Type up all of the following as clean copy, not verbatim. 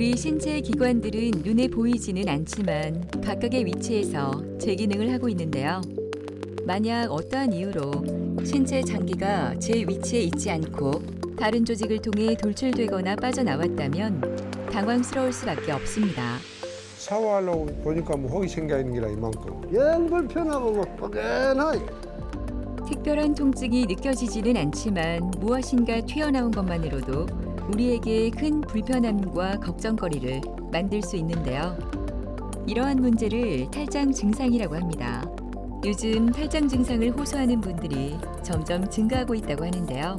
우리 신체 기관들은 눈에 보이지는 않지만 각각의 위치에서 제 기능을 하고 있는데요. 만약 어떠한 이유로 신체 장기가 제 위치에 있지 않고 다른 조직을 통해 돌출되거나 빠져나왔다면 당황스러울 수밖에 없습니다. 샤워하려고 보니까 뭐 혹이 생겨 있는 게라 이만큼. 영 불편하고 뭐 뻐근하게. 특별한 통증이 느껴지지는 않지만 무엇인가 튀어나온 것만으로도 우리에게 큰 불편함과 걱정거리를 만들 수 있는데요. 이러한 문제를 탈장 증상이라고 합니다. 요즘 탈장 증상을 호소하는 분들이 점점 증가하고 있다고 하는데요.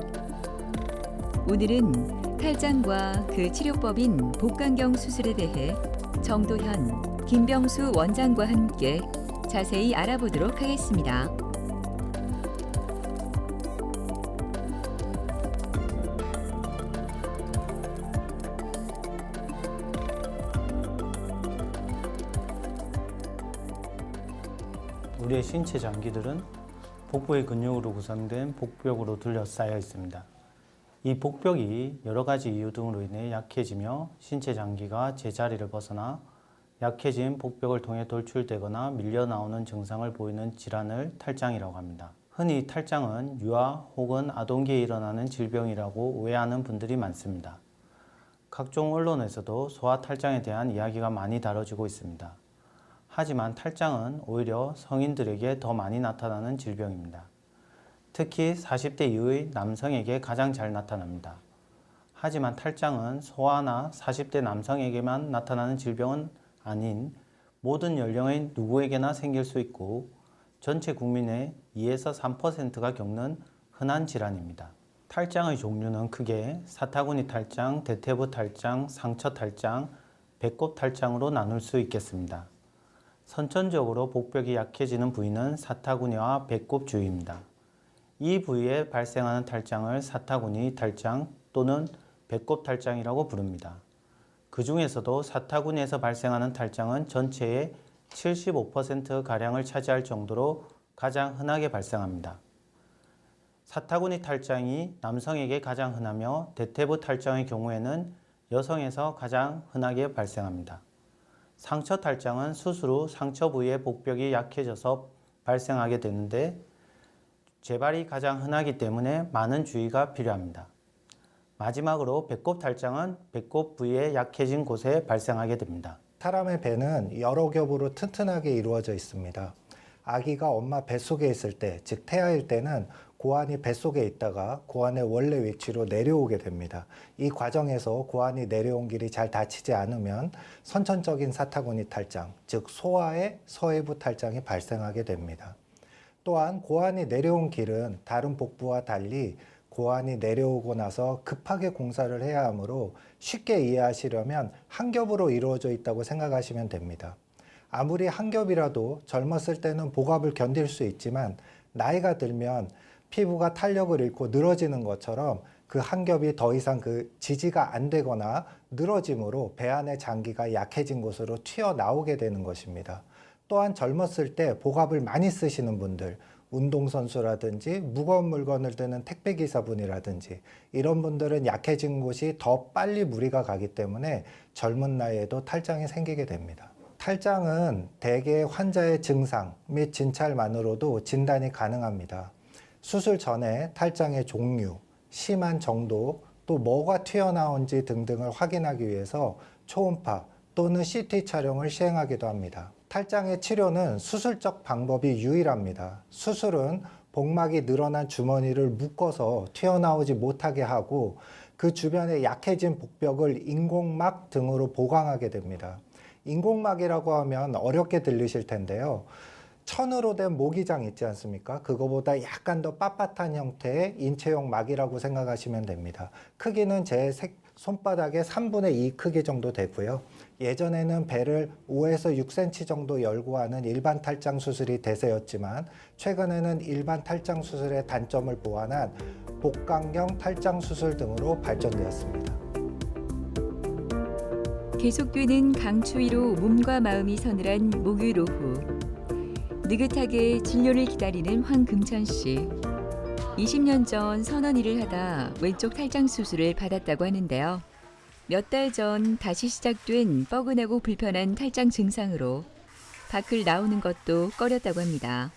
오늘은 탈장과 그 치료법인 복강경 수술에 대해 정도현, 김병수 원장과 함께 자세히 알아보도록 하겠습니다. 우리의 신체 장기들은 복부의 근육으로 구성된 복벽으로 둘러싸여 있습니다. 이 복벽이 여러 가지 이유 등으로 인해 약해지며 신체 장기가 제자리를 벗어나 약해진 복벽을 통해 돌출되거나 밀려나오는 증상을 보이는 질환을 탈장이라고 합니다. 흔히 탈장은 유아 혹은 아동기에 일어나는 질병이라고 오해하는 분들이 많습니다. 각종 언론에서도 소아 탈장에 대한 이야기가 많이 다뤄지고 있습니다. 하지만 탈장은 오히려 성인들에게 더 많이 나타나는 질병입니다. 특히 40대 이후의 남성에게 가장 잘 나타납니다. 하지만 탈장은 소아나 40대 남성에게만 나타나는 질병은 아닌 모든 연령의 누구에게나 생길 수 있고 전체 국민의 2에서 3%가 겪는 흔한 질환입니다. 탈장의 종류는 크게 사타구니 탈장, 대퇴부 탈장, 상처 탈장, 배꼽 탈장으로 나눌 수 있겠습니다. 선천적으로 복벽이 약해지는 부위는 사타구니와 배꼽 주위입니다. 이 부위에 발생하는 탈장을 사타구니 탈장 또는 배꼽 탈장이라고 부릅니다. 그 중에서도 사타구니에서 발생하는 탈장은 전체의 75%가량을 차지할 정도로 가장 흔하게 발생합니다. 사타구니 탈장이 남성에게 가장 흔하며 대퇴부 탈장의 경우에는 여성에서 가장 흔하게 발생합니다. 상처 탈장은 수술 후 상처 부위의 복벽이 약해져서 발생하게 되는데 재발이 가장 흔하기 때문에 많은 주의가 필요합니다. 마지막으로 배꼽 탈장은 배꼽 부위에 약해진 곳에 발생하게 됩니다. 사람의 배는 여러 겹으로 튼튼하게 이루어져 있습니다. 아기가 엄마 뱃속에 있을 때, 즉 태아일 때는 고환이 뱃속에 있다가 고환의 원래 위치로 내려오게 됩니다. 이 과정에서 고환이 내려온 길이 잘 닫히지 않으면 선천적인 사타구니 탈장, 즉 소아의 서해부 탈장이 발생하게 됩니다. 또한 고환이 내려온 길은 다른 복부와 달리 고환이 내려오고 나서 급하게 공사를 해야 하므로 쉽게 이해하시려면 한 겹으로 이루어져 있다고 생각하시면 됩니다. 아무리 한 겹이라도 젊었을 때는 복압을 견딜 수 있지만 나이가 들면 피부가 탄력을 잃고 늘어지는 것처럼 그 한 겹이 더 이상 지지가 안 되거나 늘어짐으로 배 안의 장기가 약해진 곳으로 튀어나오게 되는 것입니다. 또한 젊었을 때 복압을 많이 쓰시는 분들, 운동선수라든지 무거운 물건을 드는 택배기사분이라든지 이런 분들은 약해진 곳이 더 빨리 무리가 가기 때문에 젊은 나이에도 탈장이 생기게 됩니다. 탈장은 대개 환자의 증상 및 진찰만으로도 진단이 가능합니다. 수술 전에 탈장의 종류, 심한 정도, 또 뭐가 튀어나온지 등등을 확인하기 위해서 초음파 또는 CT 촬영을 시행하기도 합니다. 탈장의 치료는 수술적 방법이 유일합니다. 수술은 복막이 늘어난 주머니를 묶어서 튀어나오지 못하게 하고 그 주변에 약해진 복벽을 인공막 등으로 보강하게 됩니다. 인공막이라고 하면 어렵게 들리실 텐데요. 천으로 된 모기장 있지 않습니까? 그거보다 약간 더 빳빳한 형태의 인체용 막이라고 생각하시면 됩니다. 크기는 제 손바닥의 3분의 2 크기 정도 되고요. 예전에는 배를 5에서 6cm 정도 열고 하는 일반 탈장 수술이 대세였지만 최근에는 일반 탈장 수술의 단점을 보완한 복강경 탈장 수술 등으로 발전되었습니다. 계속되는 강추위로 몸과 마음이 서늘한 목요일 오후. 느긋하게 진료를 기다리는 황금천 씨. 20년 전 선언 일을 하다 왼쪽 탈장 수술을 받았다고 하는데요. 몇 달 전 다시 시작된 뻐근하고 불편한 탈장 증상으로 밖을 나오는 것도 꺼렸다고 합니다.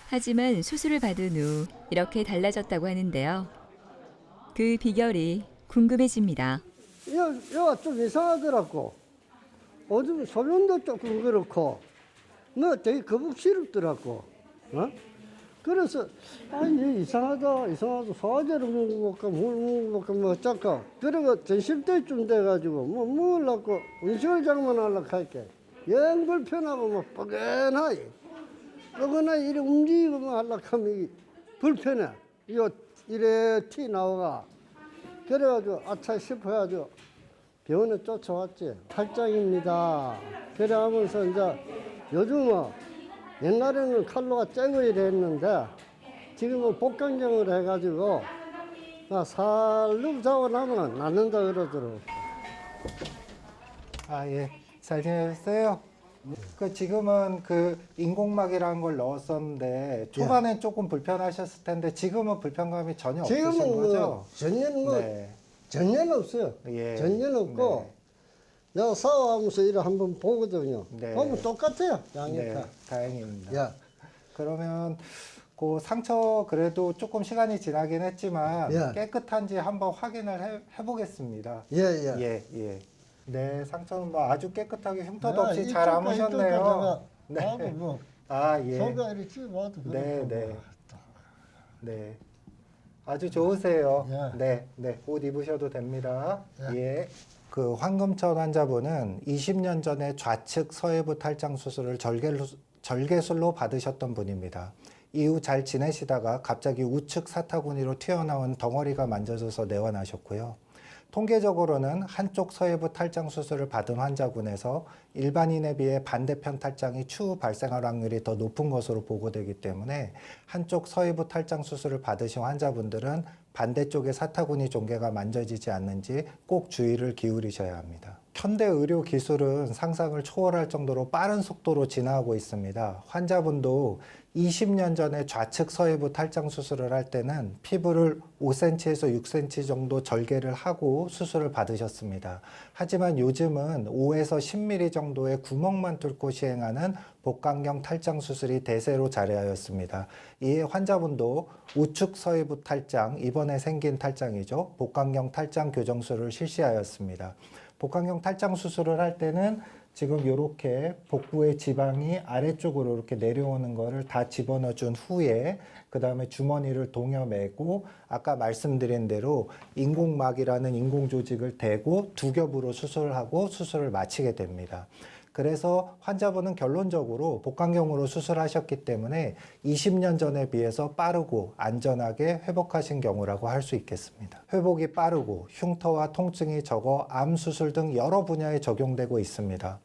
하지만 수술을 받은 후 이렇게 달라졌다고 하는데요. 그 비결이 궁금해집니다. 여가 좀 이상하더라고. 오줌 소변도 조금 그렇고, 뭐 되게 거북스럽더라고. 어? 그래서 아니 이상하다 소화제를 먹어볼까 물 먹어볼까 뭐 어쩔까. 그리고 전심때쯤 돼가지고 뭐 먹으려고 음식을 장만하려고 할게. 영 불편하고 뭐 뻐근하이 이래 움직이고 뭐 하려고 하면 이게 불편해. 이거 이래 티 나오가. 그래가지고 아차 싶어가지고 병원에 쫓아왔지. 탈장입니다. 그래 하면서 이제 요즘은 옛날에는 칼로가 째고 이랬는데 지금은 복강경을 해가지고 살로 자고 나면 낫는다 그러더라고. 아, 예. 잘 지내셨어요? 그 지금은 그 인공막이라는 걸 넣었었는데 초반엔 조금 불편하셨을 텐데 지금은 불편감이 전혀 없으신 지금은 거죠? 뭐 전혀 네. 전혀 없어요. 예. 전혀 없고 내가 샤워하면서 이래 한번 보거든요. 네. 보면 똑같아요. 양이 네, 다. 다행입니다. 야, 그러면 그 상처 그래도 조금 시간이 지나긴 했지만 예. 깨끗한지 한번 확인을 해보겠습니다. 예. 예, 예. 네, 상처는 뭐 아주 깨끗하게 흉터도 야, 없이 잘 아무셨네요. 네. 하고 뭐 아, 예. 소가 이렇게 찝어도 네, 그렇고 네. 뭐. 네. 아주 좋으세요. 예. 네, 네. 옷 입으셔도 됩니다. 예. 예. 그 황금천 환자분은 20년 전에 좌측 서해부 탈장 수술을 절개술로 받으셨던 분입니다. 이후 잘 지내시다가 갑자기 우측 사타구니로 튀어나온 덩어리가 만져져서 내원하셨고요. 통계적으로는 한쪽 서해부 탈장 수술을 받은 환자군에서 일반인에 비해 반대편 탈장이 추후 발생할 확률이 더 높은 것으로 보고되기 때문에 한쪽 서해부 탈장 수술을 받으신 환자분들은 반대쪽의 사타구니 종괴가 만져지지 않는지 꼭 주의를 기울이셔야 합니다. 현대 의료 기술은 상상을 초월할 정도로 빠른 속도로 진화하고 있습니다. 환자분도 20년 전에 좌측 서해부 탈장 수술을 할 때는 피부를 5cm에서 6cm 정도 절개를 하고 수술을 받으셨습니다. 하지만 요즘은 5에서 10mm 정도의 구멍만 뚫고 시행하는 복강경 탈장 수술이 대세로 자리하였습니다. 이에 환자분도 우측 서해부 탈장, 이번에 생긴 탈장이죠. 복강경 탈장 교정술을 실시하였습니다. 복강경 탈장 수술을 할 때는 지금 이렇게 복부의 지방이 아래쪽으로 이렇게 내려오는 거를 다 집어넣어 준 후에 그 다음에 주머니를 동여매고 아까 말씀드린 대로 인공막이라는 인공조직을 대고 두 겹으로 수술을 하고 수술을 마치게 됩니다. 그래서 환자분은 결론적으로 복강경으로 수술하셨기 때문에 20년 전에 비해서 빠르고 안전하게 회복하신 경우라고 할 수 있겠습니다. 회복이 빠르고 흉터와 통증이 적어 암 수술 등 여러 분야에 적용되고 있습니다.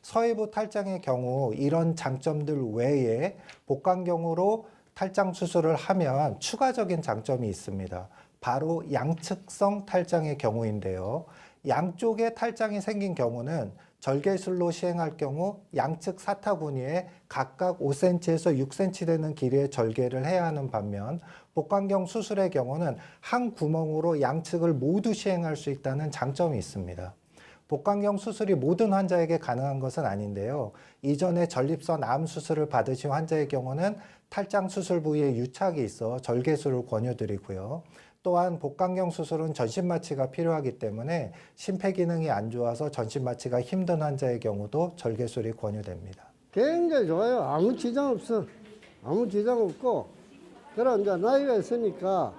서해부 탈장의 경우 이런 장점들 외에 복강경으로 탈장 수술을 하면 추가적인 장점이 있습니다. 바로 양측성 탈장의 경우인데요. 양쪽에 탈장이 생긴 경우는 절개술로 시행할 경우 양측 사타구니에 각각 5cm에서 6cm 되는 길이의 절개를 해야 하는 반면 복강경 수술의 경우는 한 구멍으로 양측을 모두 시행할 수 있다는 장점이 있습니다. 복강경 수술이 모든 환자에게 가능한 것은 아닌데요. 이전에 전립선 암 수술을 받으신 환자의 경우는 탈장 수술 부위에 유착이 있어 절개술을 권유드리고요. 또한 복강경 수술은 전신마취가 필요하기 때문에 심폐기능이 안 좋아서 전신마취가 힘든 환자의 경우도 절개술이 권유됩니다. 굉장히 좋아요. 아무 지장 없어. 아무 지장 없고. 그럼 이제 나이가 있으니까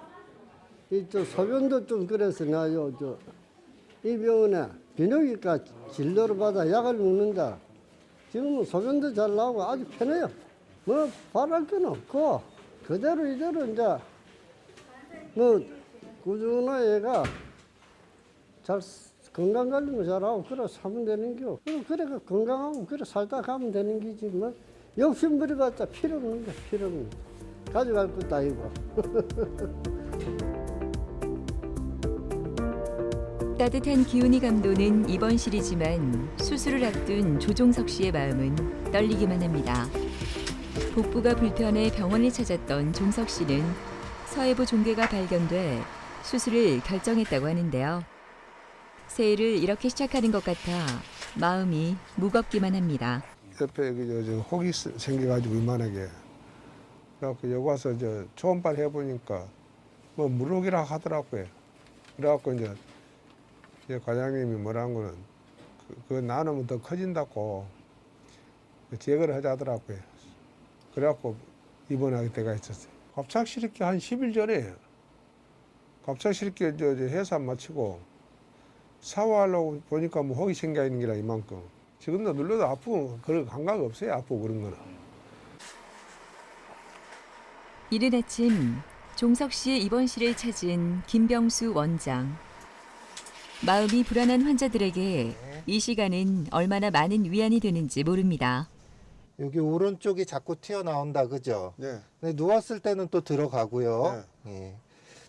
이저 소변도 좀 그래서 나요. 이 병원에 비뇨기과 진료를 받아 약을 먹는다. 지금은 소변도 잘 나오고 아주 편해요. 뭐 바랄 건 없고 그대로 이대로 이제 뭐 꾸준히 얘가 잘 건강 관리만 잘하고 그래 사면 되는 겨. 그래 건강하고 그래 살다 가면 되는 기지 뭐 욕심부려봤자 필요 없는 거 필요 없는 거. 가져갈 것도 아니고. 따뜻한 기운이 감도는 이번 시리즈만 수술을 앞둔 조종석 씨의 마음은 떨리기만 합니다. 복부가 불편해 병원을 찾았던 종석 씨는 서해부 종괴가 발견돼 수술을 결정했다고 하는데요. 새해를 이렇게 시작하는 것 같아 마음이 무겁기만 합니다. 옆에 혹이 생겨가지고 이만하게. 그래갖고 여기 와서 초음파를 해보니까 뭐 물혹이라 하더라고요. 그래갖고 이제 과장님이 뭐라는 거는 그거 나누면 더 커진다고 제거를 하자더라고요. 그래갖고 입원하게 돼가 있었어요. 갑작스럽게 한 10일 전에 갑작스럽게 회사 마치고 샤워하려고 보니까 뭐 혹이 생겨 있는 게라 이만큼. 지금도 눌러도 아프고 그런 감각 없어요. 아프고 그런 거는. 이른 아침 종석 씨의 입원실을 찾은 김병수 원장. 마음이 불안한 환자들에게 이 시간은 얼마나 많은 위안이 되는지 모릅니다. 여기 오른쪽이 자꾸 튀어나온다, 그죠? 네. 근데 누웠을 때는 또 들어가고요. 예.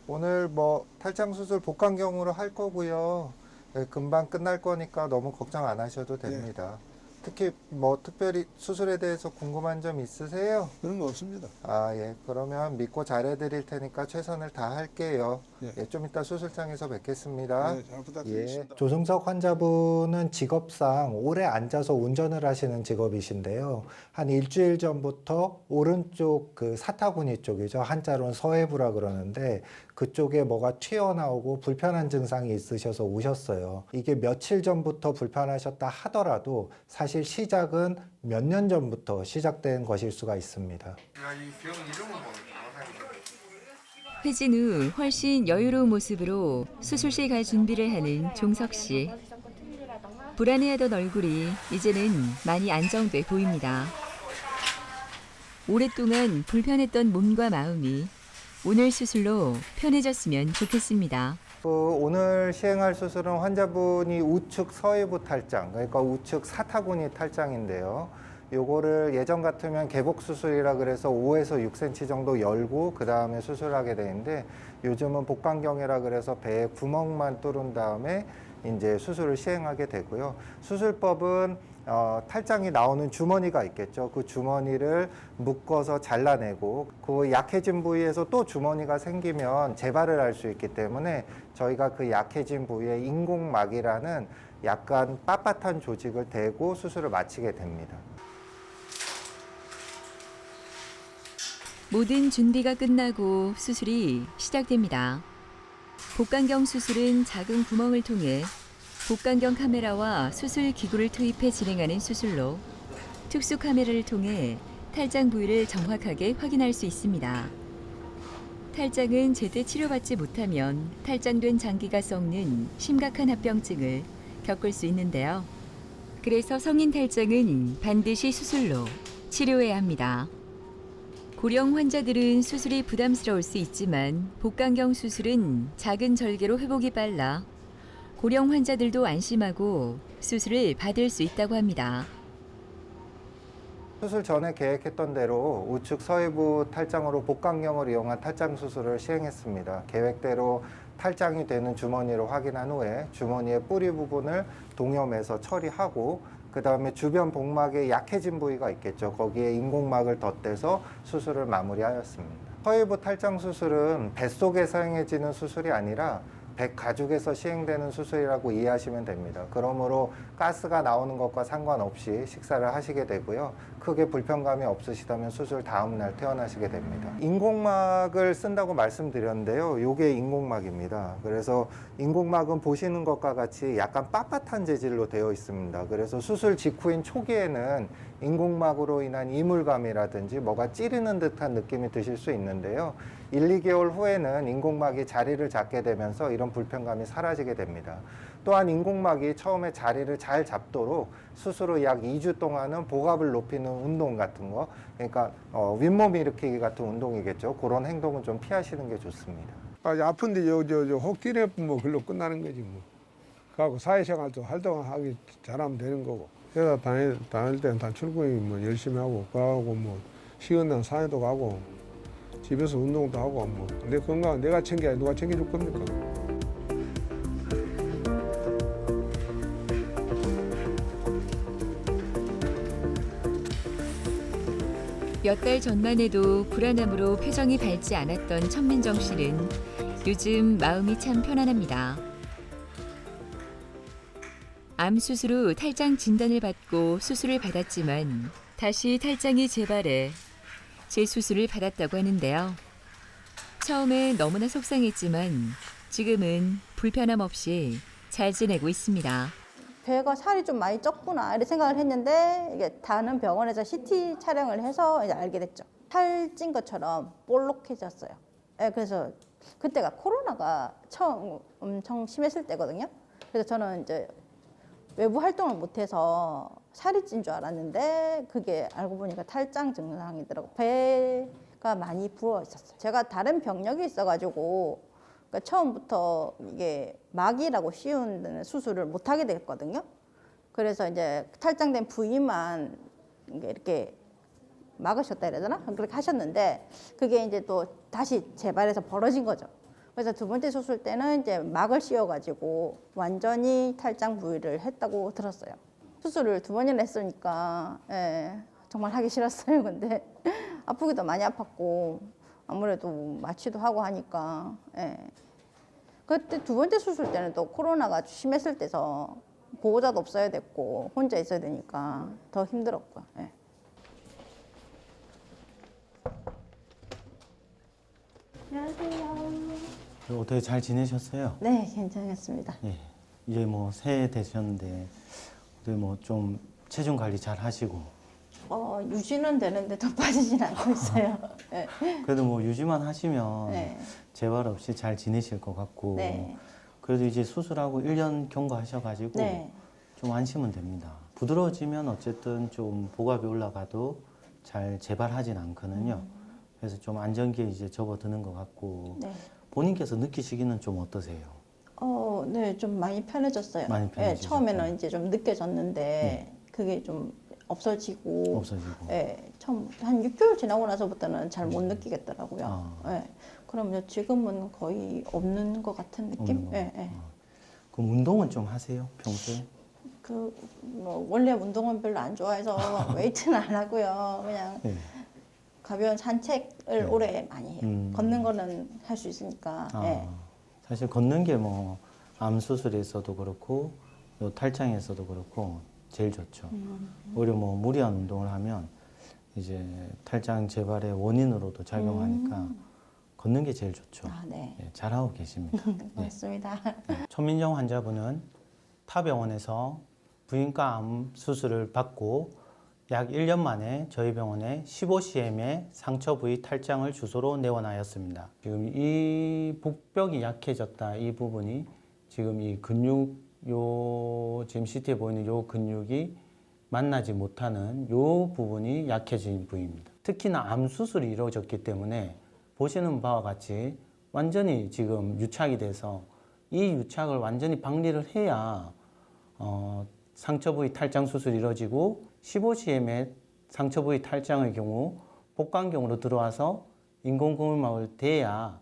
오늘 뭐 탈장 수술 복강경으로 할 거고요. 예, 금방 끝날 거니까 너무 걱정 안 하셔도 됩니다. 특히 뭐 특별히 수술에 대해서 궁금한 점 있으세요? 그런 거 없습니다. 아, 예. 그러면 믿고 잘해드릴 테니까 최선을 다할게요. 예. 예, 좀 이따 수술장에서 뵙겠습니다. 네, 잘 부탁드리겠습니다. 조승석 환자분은 직업상 오래 앉아서 운전을 하시는 직업이신데요. 한 일주일 전부터 오른쪽 그 사타구니 쪽이죠. 한자로는 서해부라 그러는데 그쪽에 뭐가 튀어나오고 불편한 증상이 있으셔서 오셨어요. 이게 며칠 전부터 불편하셨다 하더라도 사실 시작은 몇 년 전부터 시작된 것일 수가 있습니다. 회진 후 훨씬 여유로운 모습으로 수술실 갈 준비를 하는 종석 씨. 불안해하던 얼굴이 이제는 많이 안정돼 보입니다. 오랫동안 불편했던 몸과 마음이 오늘 수술로 편해졌으면 좋겠습니다. 오늘 시행할 수술은 환자분이 우측 서해부 탈장, 그러니까 우측 사타구니 탈장인데요. 요거를 예전 같으면 개복 수술이라 그래서 5에서 6cm 정도 열고 그 다음에 수술하게 되는데 요즘은 복강경이라 그래서 배에 구멍만 뚫은 다음에 이제 수술을 시행하게 되고요. 수술법은 탈장이 나오는 주머니가 있겠죠. 그 주머니를 묶어서 잘라내고 그 약해진 부위에서 또 주머니가 생기면 재발을 할 수 있기 때문에 저희가 그 약해진 부위에 인공막이라는 약간 빳빳한 조직을 대고 수술을 마치게 됩니다. 모든 준비가 끝나고 수술이 시작됩니다. 복강경 수술은 작은 구멍을 통해 복강경 카메라와 수술 기구를 투입해 진행하는 수술로 특수 카메라를 통해 탈장 부위를 정확하게 확인할 수 있습니다. 탈장은 제때 치료받지 못하면 탈장된 장기가 썩는 심각한 합병증을 겪을 수 있는데요. 그래서 성인 탈장은 반드시 수술로 치료해야 합니다. 고령 환자들은 수술이 부담스러울 수 있지만 복강경 수술은 작은 절개로 회복이 빨라 고령 환자들도 안심하고 수술을 받을 수 있다고 합니다. 수술 전에 계획했던 대로 우측 서해부 탈장으로 복강경을 이용한 탈장 수술을 시행했습니다. 계획대로 탈장이 되는 주머니를 확인한 후에 주머니의 뿌리 부분을 동염해서 처리하고 그 다음에 주변 복막에 약해진 부위가 있겠죠. 거기에 인공막을 덧대서 수술을 마무리하였습니다. 서해부 탈장 수술은 뱃속에 사용해지는 수술이 아니라 백 가죽에서 시행되는 수술이라고 이해하시면 됩니다. 그러므로 가스가 나오는 것과 상관없이 식사를 하시게 되고요. 크게 불편감이 없으시다면 수술 다음 날 퇴원하시게 됩니다. 인공막을 쓴다고 말씀드렸는데요. 이게 인공막입니다. 그래서 인공막은 보시는 것과 같이 약간 빳빳한 재질로 되어 있습니다. 그래서 수술 직후인 초기에는 인공막으로 인한 이물감이라든지 뭐가 찌르는 듯한 느낌이 드실 수 있는데요. 1, 2개월 후에는 인공막이 자리를 잡게 되면서 이런 불편감이 사라지게 됩니다. 또한 인공막이 처음에 자리를 잘 잡도록 수술 후 약 2주 동안은 복압을 높이는 운동 같은 거, 그러니까 윗몸 일으키기 같은 운동이겠죠. 그런 행동은 좀 피하시는 게 좋습니다. 아픈데 혹 뛰네 뭐 그걸로 끝나는 거지 뭐. 그하고 사회생활도 활동하기 잘하면 되는 거고. 회사 다닐 때는 다 출근이 뭐 열심히 하고 그하고 뭐 쉬는 날 산에도 가고 집에서 운동도 하고 뭐 내 건강 내가 챙겨야 누가 챙겨줄 겁니까? 몇 달 전만 해도 불안함으로 표정이 밝지 않았던 천민정 씨는 요즘 마음이 참 편안합니다. 암 수술 후 탈장 진단을 받고 수술을 받았지만 다시 탈장이 재발해 재수술을 받았다고 하는데요. 처음에 너무나 속상했지만 지금은 불편함 없이 잘 지내고 있습니다. 배가 살이 좀 많이 쪘구나 이렇게 생각을 했는데 이게 다른 병원에서 CT 촬영을 해서 이제 알게 됐죠. 살찐 것처럼 볼록해졌어요. 네, 그래서 그때가 코로나가 처음 엄청 심했을 때거든요. 그래서 저는 이제 외부 활동을 못해서 살이 찐 줄 알았는데 그게 알고 보니까 탈장 증상이더라고요. 배가 많이 부어 있었어요. 제가 다른 병력이 있어가지고 그러니까 처음부터 이게 막이라고 쉬운 수술을 못 하게 됐거든요. 그래서 이제 탈장된 부위만 이렇게 막으셨다 해야 되나? 그렇게 하셨는데 그게 이제 또 다시 재발해서 벌어진 거죠. 그래서 두 번째 수술 때는 이제 막을 씌워가지고 완전히 탈장 부위를 했다고 들었어요. 수술을 두 번이나 했으니까 예, 정말 하기 싫었어요. 근데 아프기도 많이 아팠고 아무래도 마취도 하고 하니까 예. 그때 두 번째 수술 때는 또 코로나가 심했을 때서 보호자도 없어야 됐고 혼자 있어야 되니까 더 힘들었고요. 예. 안녕하세요. 어떻게 잘 지내셨어요? 네, 괜찮았습니다. 예. 이제 뭐 새해 되셨는데 어떻게 뭐 좀 체중 관리 잘 하시고 유지는 되는데 더 빠지진 않고 있어요. 네. 그래도 뭐 유지만 하시면 네. 재발 없이 잘 지내실 것 같고 네. 그래도 이제 수술하고 1년 경과하셔가지고 네. 좀 안심은 됩니다. 부드러워지면 어쨌든 좀 복압이 올라가도 잘 재발하진 않거든요. 그래서 좀 안정기에 이제 접어드는 것 같고 네. 본인께서 느끼시기는 좀 어떠세요? 네, 좀 많이 편해졌어요. 많이 네, 편해지셨고. 처음에는 이제 좀 느껴졌는데 그게 좀 없어지고, 없어지고. 네, 처음 한 6개월 지나고 나서부터는 잘 못 느끼겠더라고요. 아. 네, 그러면 지금은 거의 없는 것 같은 느낌? 없는 거. 네, 네. 그럼 운동은 좀 하세요? 평소에? 뭐 원래 운동은 별로 안 좋아해서 웨이트는 안 하고요. 그냥 네. 가벼운 산책을 오래 많이 해요. 걷는 거는 할 수 있으니까. 아, 네. 사실 걷는 게 뭐 암 수술에서도 그렇고 요 탈장에서도 그렇고 제일 좋죠. 오히려 뭐 무리한 운동을 하면 이제 탈장 재발의 원인으로도 작용하니까 걷는 게 제일 좋죠. 아, 네. 네, 잘하고 계십니다. 고맙습니다. 천민정 환자분은 타 병원에서 부인과 암 수술을 받고 약 1년 만에 저희 병원에 15cm의 상처 부위 탈장을 주소로 내원하였습니다. 지금 이 복벽이 약해졌다 이 부분이 지금 이 근육 지금 CT에 보이는 요 근육이 만나지 못하는 요 부분이 약해진 부위입니다. 특히나 암 수술이 이루어졌기 때문에 보시는 바와 같이 완전히 지금 유착이 돼서 이 유착을 완전히 박리를 해야 상처 부위 탈장 수술이 이루어지고 15cm의 상처 부위 탈장의 경우 복강경으로 들어와서 인공근육막을 대야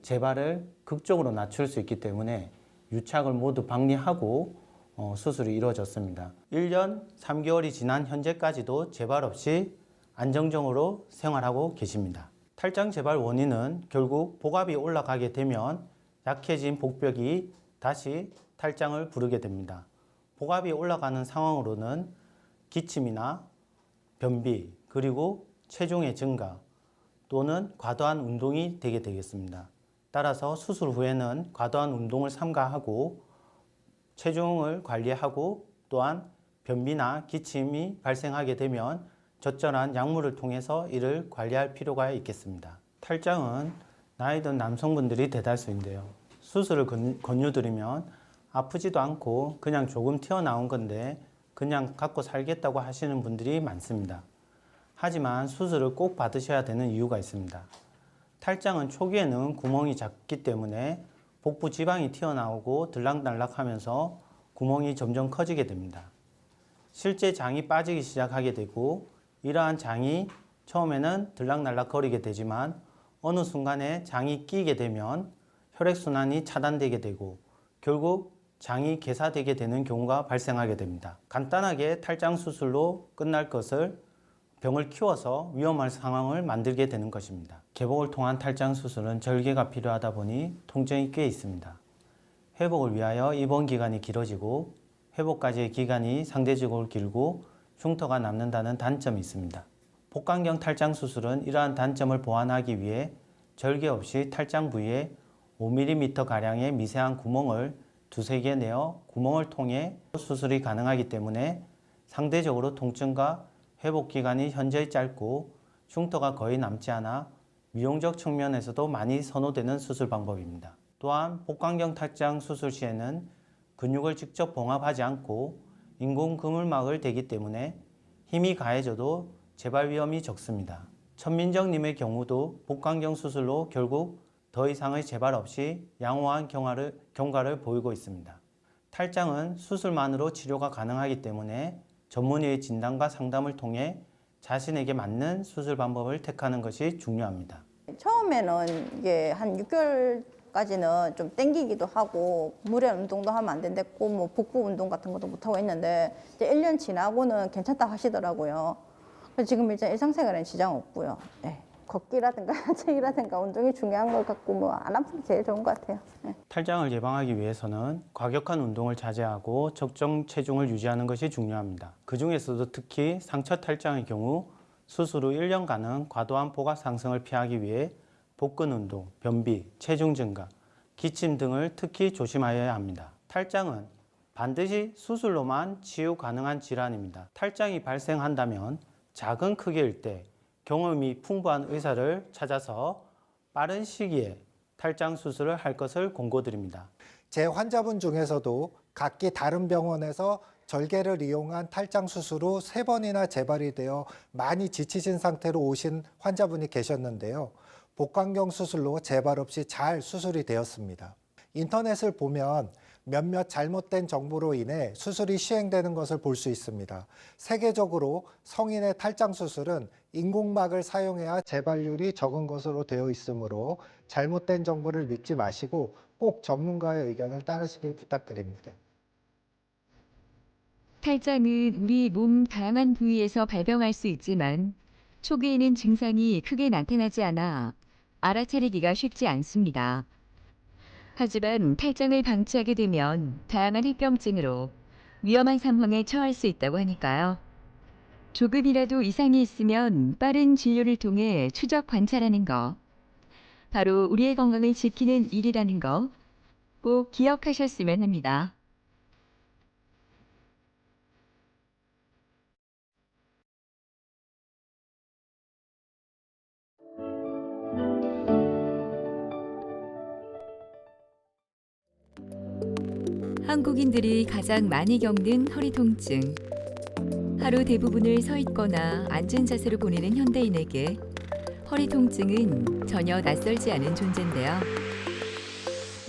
재발을 극적으로 낮출 수 있기 때문에 유착을 모두 박리하고 수술이 이루어졌습니다. 1년 3개월이 지난 현재까지도 재발 없이 안정적으로 생활하고 계십니다. 탈장 재발 원인은 결국 복압이 올라가게 되면 약해진 복벽이 다시 탈장을 부르게 됩니다. 복압이 올라가는 상황으로는 기침이나 변비 그리고 체중의 증가 또는 과도한 운동이 되게 되겠습니다. 따라서 수술 후에는 과도한 운동을 삼가하고 체중을 관리하고 또한 변비나 기침이 발생하게 되면 적절한 약물을 통해서 이를 관리할 필요가 있겠습니다. 탈장은 나이 든 남성분들이 대다수인데요. 수술을 권유드리면 아프지도 않고 그냥 조금 튀어나온 건데 그냥 갖고 살겠다고 하시는 분들이 많습니다. 하지만 수술을 꼭 받으셔야 되는 이유가 있습니다. 탈장은 초기에는 구멍이 작기 때문에 복부 지방이 튀어나오고 들락날락하면서 구멍이 점점 커지게 됩니다. 실제 장이 빠지기 시작하게 되고 이러한 장이 처음에는 들락날락 거리게 되지만 어느 순간에 장이 끼게 되면 혈액순환이 차단되게 되고 결국 장이 괴사되게 되는 경우가 발생하게 됩니다. 간단하게 탈장 수술로 끝날 것을 병을 키워서 위험한 상황을 만들게 되는 것입니다. 개복을 통한 탈장 수술은 절개가 필요하다 보니 통증이 꽤 있습니다. 회복을 위하여 입원 기간이 길어지고 회복까지의 기간이 상대적으로 길고 흉터가 남는다는 단점이 있습니다. 복강경 탈장 수술은 이러한 단점을 보완하기 위해 절개 없이 탈장 부위에 5mm가량의 미세한 구멍을 두세 개 내어 구멍을 통해 수술이 가능하기 때문에 상대적으로 통증과 회복 기간이 현저히 짧고 흉터가 거의 남지 않아 미용적 측면에서도 많이 선호되는 수술 방법입니다. 또한 복강경 탈장 수술 시에는 근육을 직접 봉합하지 않고 인공 그물막을 대기 때문에 힘이 가해져도 재발 위험이 적습니다. 천민정님의 경우도 복강경 수술로 결국 더 이상의 재발 없이 양호한 경과를 보이고 있습니다. 탈장은 수술만으로 치료가 가능하기 때문에 전문의의 진단과 상담을 통해 자신에게 맞는 수술 방법을 택하는 것이 중요합니다. 처음에는 이게 한 6개월까지는 좀 땡기기도 하고 무리한 운동도 하면 안 된댔고 뭐 복부 운동 같은 것도 못 하고 했는데 이제 1년 지나고는 괜찮다 하시더라고요. 그래서 지금 이제 일상생활에는 지장 없고요. 네. 걷기라든가 책이라든가 운동이 중요한 것 같고 뭐 안 아픈 게 제일 좋은 것 같아요. 네. 탈장을 예방하기 위해서는 과격한 운동을 자제하고 적정 체중을 유지하는 것이 중요합니다. 그 중에서도 특히 상처 탈장의 경우 수술 후 1년간은 과도한 포가 상승을 피하기 위해 복근 운동, 변비, 체중 증가, 기침 등을 특히 조심하여야 합니다. 탈장은 반드시 수술로만 치유 가능한 질환입니다. 탈장이 발생한다면 작은 크기일 때 경험이 풍부한 의사를 찾아서 빠른 시기에 탈장 수술을 할 것을 권고드립니다. 제 환자분 중에서도 각기 다른 병원에서 절개를 이용한 탈장 수술 후 3번이나 재발이 되어 많이 지치신 상태로 오신 환자분이 계셨는데요. 복강경 수술로 재발 없이 잘 수술이 되었습니다. 인터넷을 보면 몇몇 잘못된 정보로 인해 수술이 시행되는 것을 볼 수 있습니다. 세계적으로 성인의 탈장 수술은 인공막을 사용해야 재발률이 적은 것으로 되어 있으므로 잘못된 정보를 믿지 마시고 꼭 전문가의 의견을 따르시길 부탁드립니다. 탈장은 우리 몸 다양한 부위에서 발병할 수 있지만 초기에는 증상이 크게 나타나지 않아 알아차리기가 쉽지 않습니다. 하지만 탈장을 방치하게 되면 다양한 합병증으로 위험한 상황에 처할 수 있다고 하니까요. 조금이라도 이상이 있으면 빠른 진료를 통해 추적 관찰하는 거, 바로 우리의 건강을 지키는 일이라는 거 꼭 기억하셨으면 합니다. 한국인들이 가장 많이 겪는 허리 통증. 하루 대부분을 서 있거나 앉은 자세로 보내는 현대인에게 허리 통증은 전혀 낯설지 않은 존재인데요.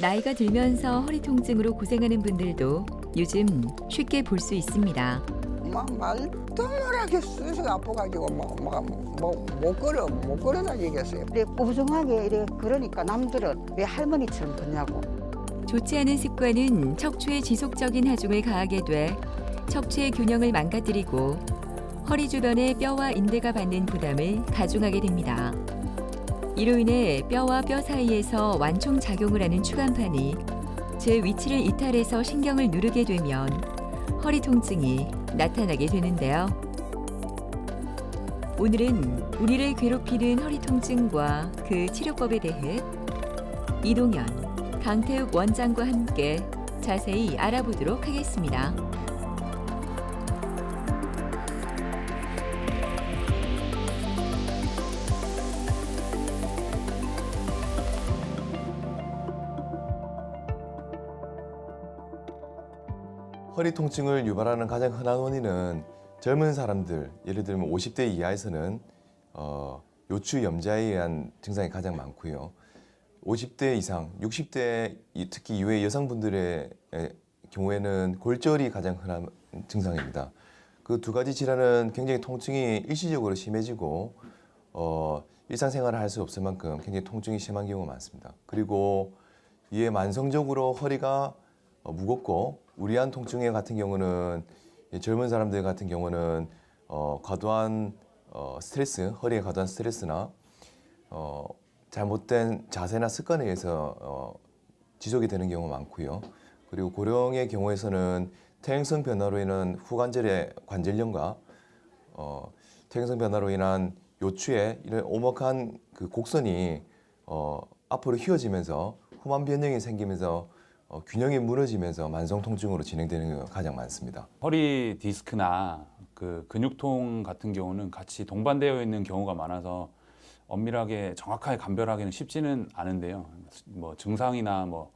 나이가 들면서 허리 통증으로 고생하는 분들도 요즘 쉽게 볼 수 있습니다. 막 말도 못하겠어. 아파가지고 못 걸어 다니겠어요. 이렇게 뽀송하게 이렇게 그러니까 남들은 왜 할머니처럼 걷냐고. 좋지 않은 습관은 척추에 지속적인 하중을 가하게 돼 척추의 균형을 망가뜨리고 허리 주변의 뼈와 인대가 받는 부담을 가중하게 됩니다. 이로 인해 뼈와 뼈 사이에서 완충 작용을 하는 추간판이 제 위치를 이탈해서 신경을 누르게 되면 허리 통증이 나타나게 되는데요. 오늘은 우리를 괴롭히는 허리 통증과 그 치료법에 대해 이동현, 강태욱 원장과 함께 자세히 알아보도록 하겠습니다. 허리 통증을 유발하는 가장 흔한 원인은 젊은 사람들, 예를 들면 50대 이하에서는 요추 염좌에 의한 증상이 가장 많고요. 50대 이상, 60대 특히 이외의 여성분들의 경우에는 골절이 가장 흔한 증상입니다. 그 두 가지 질환은 굉장히 통증이 일시적으로 심해지고 일상생활을 할 수 없을 만큼 굉장히 통증이 심한 경우가 많습니다. 그리고 이에 만성적으로 허리가 무겁고 우리한 통증에 같은 경우는 젊은 사람들 같은 경우는 과도한 스트레스, 허리에 과도한 스트레스나 잘못된 자세나 습관에 의해서 지속이 되는 경우가 많고요. 그리고 고령의 경우에서는 퇴행성 변화로 인한 후관절의 관절염과 퇴행성 변화로 인한 요추의 이런 오목한 그 곡선이 앞으로 휘어지면서 후만 변형이 생기면서 균형이 무너지면서 만성 통증으로 진행되는 경우가 가장 많습니다. 허리 디스크나 그 근육통 같은 경우는 같이 동반되어 있는 경우가 많아서 엄밀하게 정확하게 감별하기는 쉽지는 않은데요. 뭐 증상이나 뭐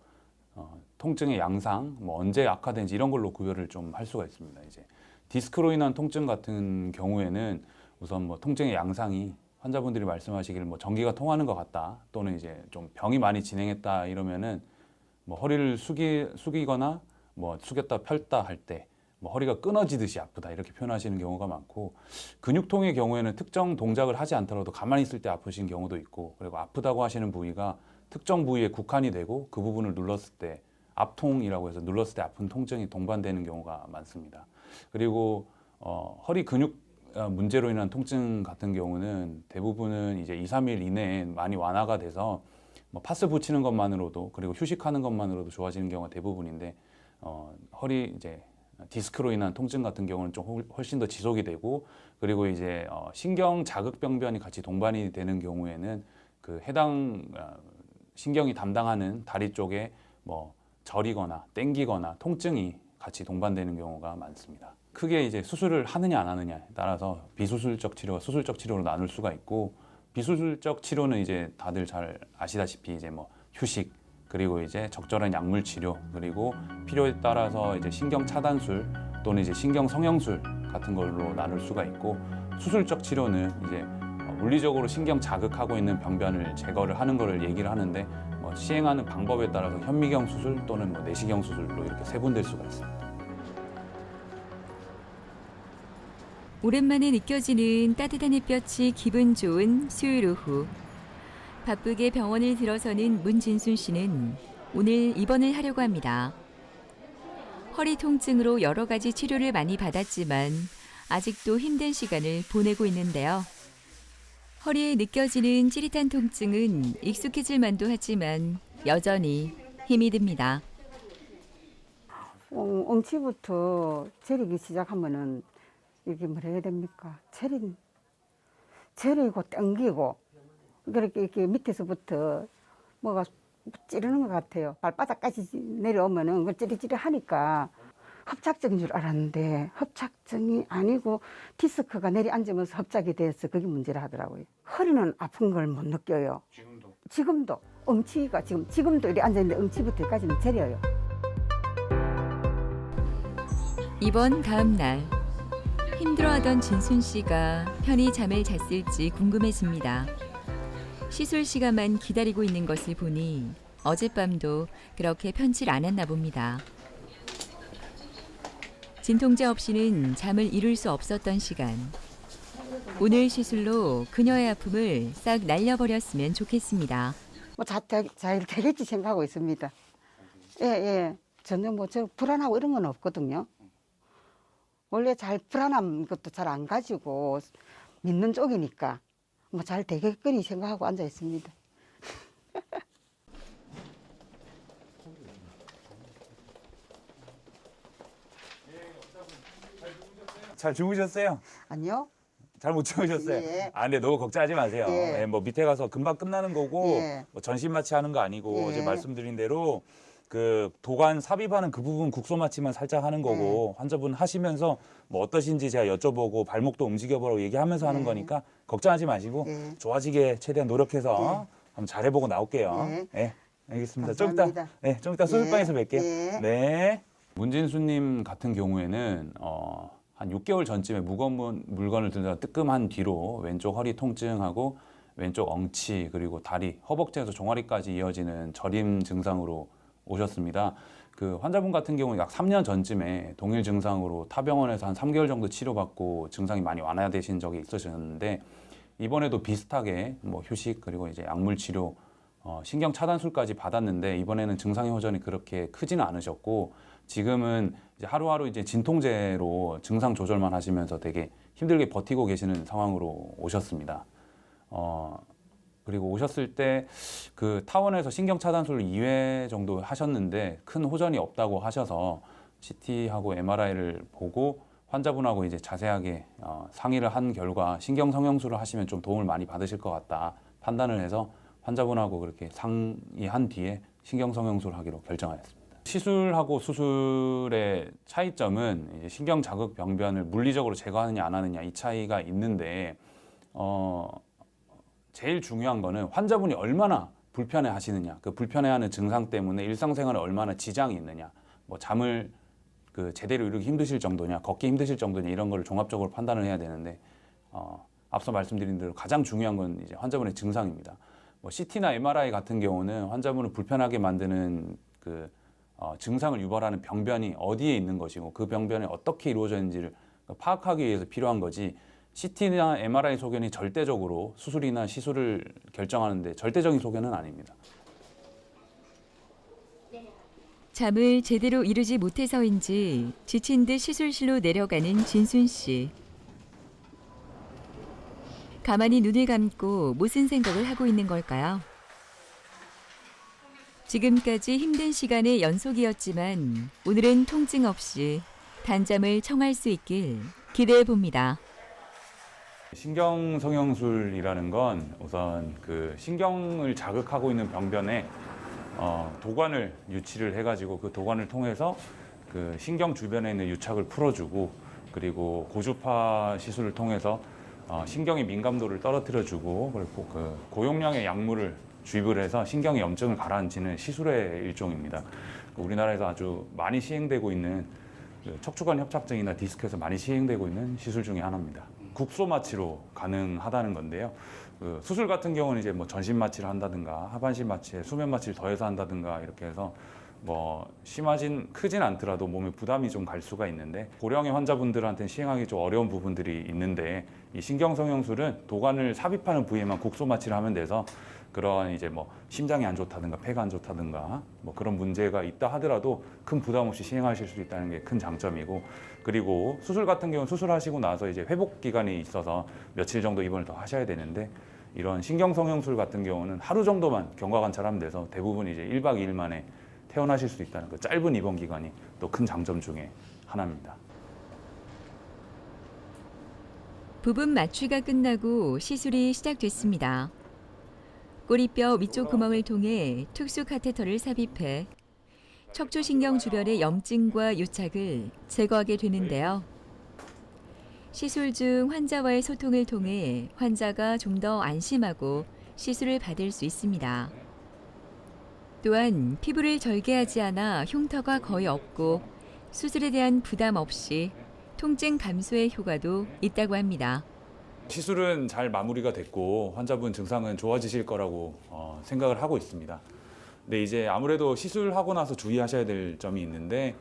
통증의 양상, 뭐 언제 악화된지 이런 걸로 구별을 좀 할 수가 있습니다. 이제 디스크로 인한 통증 같은 경우에는 우선 뭐 통증의 양상이 환자분들이 말씀하시기를 뭐 전기가 통하는 것 같다, 또는 이제 좀 병이 많이 진행했다 이러면은 뭐 허리를 숙이거나 뭐 숙였다 펼다 할 때 뭐 허리가 끊어지듯이 아프다 이렇게 표현하시는 경우가 많고, 근육통의 경우에는 특정 동작을 하지 않더라도 가만히 있을 때 아프신 경우도 있고, 그리고 아프다고 하시는 부위가 특정 부위에 국한이 되고 그 부분을 눌렀을 때 압통이라고 해서 눌렀을 때 아픈 통증이 동반되는 경우가 많습니다. 그리고 허리 근육 문제로 인한 통증 같은 경우는 대부분은 이제 2, 3일 이내에 많이 완화가 돼서 뭐 파스 붙이는 것만으로도, 그리고 휴식하는 것만으로도 좋아지는 경우가 대부분인데, 허리 이제 디스크로 인한 통증 같은 경우는 좀 훨씬 더 지속이 되고, 그리고 이제 신경 자극 병변이 같이 동반이 되는 경우에는 그 해당 신경이 담당하는 다리 쪽에 뭐 저리거나 땡기거나 통증이 같이 동반되는 경우가 많습니다. 크게 이제 수술을 하느냐 안 하느냐에 따라서 비수술적 치료와 수술적 치료로 나눌 수가 있고, 비수술적 치료는 이제 다들 잘 아시다시피 이제 뭐 휴식, 그리고 이제 적절한 약물 치료, 그리고 필요에 따라서 이제 신경 차단술 또는 이제 신경 성형술 같은 걸로 나눌 수가 있고, 수술적 치료는 이제 물리적으로 신경 자극하고 있는 병변을 제거를 하는 것을 얘기를 하는데, 뭐 시행하는 방법에 따라서 현미경 수술 또는 뭐 내시경 수술로 이렇게 세분될 수가 있습니다. 오랜만에 느껴지는 따뜻한 햇볕이 기분 좋은 수요일 오후. 바쁘게 병원을 들어서는 문진순 씨는 오늘 입원을 하려고 합니다. 허리 통증으로 여러 가지 치료를 많이 받았지만 아직도 힘든 시간을 보내고 있는데요. 허리에 느껴지는 찌릿한 통증은 익숙해질 만도 하지만 여전히 힘이 듭니다. 엉치부터 저리기 시작하면은 이게 뭐라 해야 됩니까? 저리고 땡기고, 그렇게 이렇게 밑에서부터 뭐가 찌르는 것 같아요. 발바닥까지 내려오면은 그 찌릿찌릿하니까 협착증인 줄 알았는데 협착증이 아니고 디스크가 내려앉으면서 협착이 돼서 그게 문제라 하더라고요. 허리는 아픈 걸 못 느껴요. 지금도 엉치가 지금도 이렇게 앉아있는데 엉치부터 여기까지는 저려요. 입원 다음 날 힘들어하던 진순 씨가 편히 잠을 잤을지 궁금해집니다. 시술 시간만 기다리고 있는 것을 보니 어젯밤도 그렇게 편치 않았나 봅니다. 진통제 없이는 잠을 이룰 수 없었던 시간. 오늘 시술로 그녀의 아픔을 싹 날려버렸으면 좋겠습니다. 뭐 잘 되겠지 생각하고 있습니다. 예. 전혀 뭐 저 불안하고 이런 건 없거든요. 원래 잘 불안한 것도 잘 안 가지고 믿는 쪽이니까 뭐 잘 되겠거니 생각하고 앉아 있습니다. 잘 주무셨어요? 아니요. 잘 못 주무셨어요? 예. 아, 근데 너무 걱정하지 마세요. 예. 예, 뭐 밑에 가서 금방 끝나는 거고, 예. 뭐 전신 마취하는 거 아니고, 예. 어제 말씀드린 대로 그 도관 삽입하는 그 부분 국소 마취만 살짝 하는 거고, 환자분 하시면서 뭐 어떠신지 제가 여쭤보고 발목도 움직여보라고 얘기하면서 하는 거니까 걱정하지 마시고 좋아지게 최대한 노력해서 한번 잘해보고 나올게요. 예, 알겠습니다. 감사합니다. 좀 이따 수술방에서 뵐게요. 예. 네. 문진수님 같은 경우에는 한 6개월 전쯤에 무거운 물건을 들다가 뜨끔한 뒤로 왼쪽 허리 통증하고 왼쪽 엉치, 그리고 다리, 허벅지에서 종아리까지 이어지는 저림 증상으로 오셨습니다. 그 환자분 같은 경우는 약 3년 전쯤에 동일 증상으로 타 병원에서 한 3개월 정도 치료받고 증상이 많이 완화되신 적이 있으셨는데, 이번에도 비슷하게 뭐 휴식, 그리고 이제 약물 치료, 신경 차단술까지 받았는데 이번에는 증상의 호전이 그렇게 크지는 않으셨고, 지금은 이제 하루하루 이제 진통제로 증상 조절만 하시면서 되게 힘들게 버티고 계시는 상황으로 오셨습니다. 그리고 오셨을 때 그 타원에서 신경 차단술을 2회 정도 하셨는데 큰 호전이 없다고 하셔서 CT하고 MRI를 보고 환자분하고 이제 자세하게 상의를 한 결과 신경 성형술을 하시면 좀 도움을 많이 받으실 것 같다 판단을 해서 환자분하고 그렇게 상의한 뒤에 신경 성형술 하기로 결정하였습니다. 시술하고 수술의 차이점은 이제 신경 자극 병변을 물리적으로 제거하느냐 안 하느냐 이 차이가 있는데 제일 중요한 거는 환자분이 얼마나 불편해 하시느냐, 그 불편해하는 증상 때문에 일상생활에 얼마나 지장이 있느냐, 뭐 잠을 제대로 이루기 힘드실 정도냐, 걷기 힘드실 정도냐 이런 걸 종합적으로 판단을 해야 되는데 앞서 말씀드린 대로 가장 중요한 건 이제 환자분의 증상입니다. 뭐 CT나 MRI 같은 경우는 환자분을 불편하게 만드는 증상을 유발하는 병변이 어디에 있는 것이고 그 병변이 어떻게 이루어져 있는지를 파악하기 위해서 필요한 거지 CT나 MRI 소견이 절대적으로 수술이나 시술을 결정하는데 절대적인 소견은 아닙니다. 잠을 제대로 이루지 못해서인지 지친 듯 시술실로 내려가는 진순 씨. 가만히 눈을 감고 무슨 생각을 하고 있는 걸까요? 지금까지 힘든 시간의 연속이었지만 오늘은 통증 없이 단잠을 청할 수 있길 기대해 봅니다. 신경 성형술이라는 건 우선 신경을 자극하고 있는 병변에 도관을 유치를 해가지고 그 도관을 통해서 신경 주변에 있는 유착을 풀어주고 그리고 고주파 시술을 통해서 신경의 민감도를 떨어뜨려주고 그리고 고용량의 약물을 주입을 해서 신경의 염증을 가라앉히는 시술의 일종입니다. 우리나라에서 아주 많이 시행되고 있는 척추관 협착증이나 디스크에서 많이 시행되고 있는 시술 중에 하나입니다. 국소 마취로 가능하다는 건데요. 수술 같은 경우는 이제 뭐 전신 마취를 한다든가 하반신 마취에 수면 마취를 더해서 한다든가 이렇게 해서 뭐 크진 않더라도 몸에 부담이 좀 갈 수가 있는데 고령의 환자분들한테는 시행하기 좀 어려운 부분들이 있는데 이 신경 성형술은 도관을 삽입하는 부위에만 국소 마취를 하면 돼서 그런 이제 뭐 심장이 안 좋다든가 폐가 안 좋다든가 뭐 그런 문제가 있다 하더라도 큰 부담 없이 시행하실 수 있다는 게 큰 장점이고 그리고 수술 같은 경우는 수술하시고 나서 이제 회복 기간이 있어서 며칠 정도 입원을 더 하셔야 되는데 이런 신경 성형술 같은 경우는 하루 정도만 경과 관찰하면 돼서 대부분 이제 1박 2일 만에 퇴원하실 수 있다는 그 짧은 입원 기간이 또 큰 장점 중에 하나입니다. 부분 마취가 끝나고 시술이 시작됐습니다. 꼬리뼈 위쪽 구멍을 통해 특수 카테터를 삽입해 척추신경 주변의 염증과 유착을 제거하게 되는데요. 시술 중 환자와의 소통을 통해 환자가 좀 더 안심하고 시술을 받을 수 있습니다. 또한 피부를 절개하지 않아 흉터가 거의 없고 수술에 대한 부담 없이 통증 감소의 효과도 있다고 합니다. 시술은 잘 마무리가 됐고 환자분 증상은 좋아지실 거라고 생각을 하고 있습니다. 근데 이제 아무래도 시술하고 나서 주의하셔야 될 점이 있는데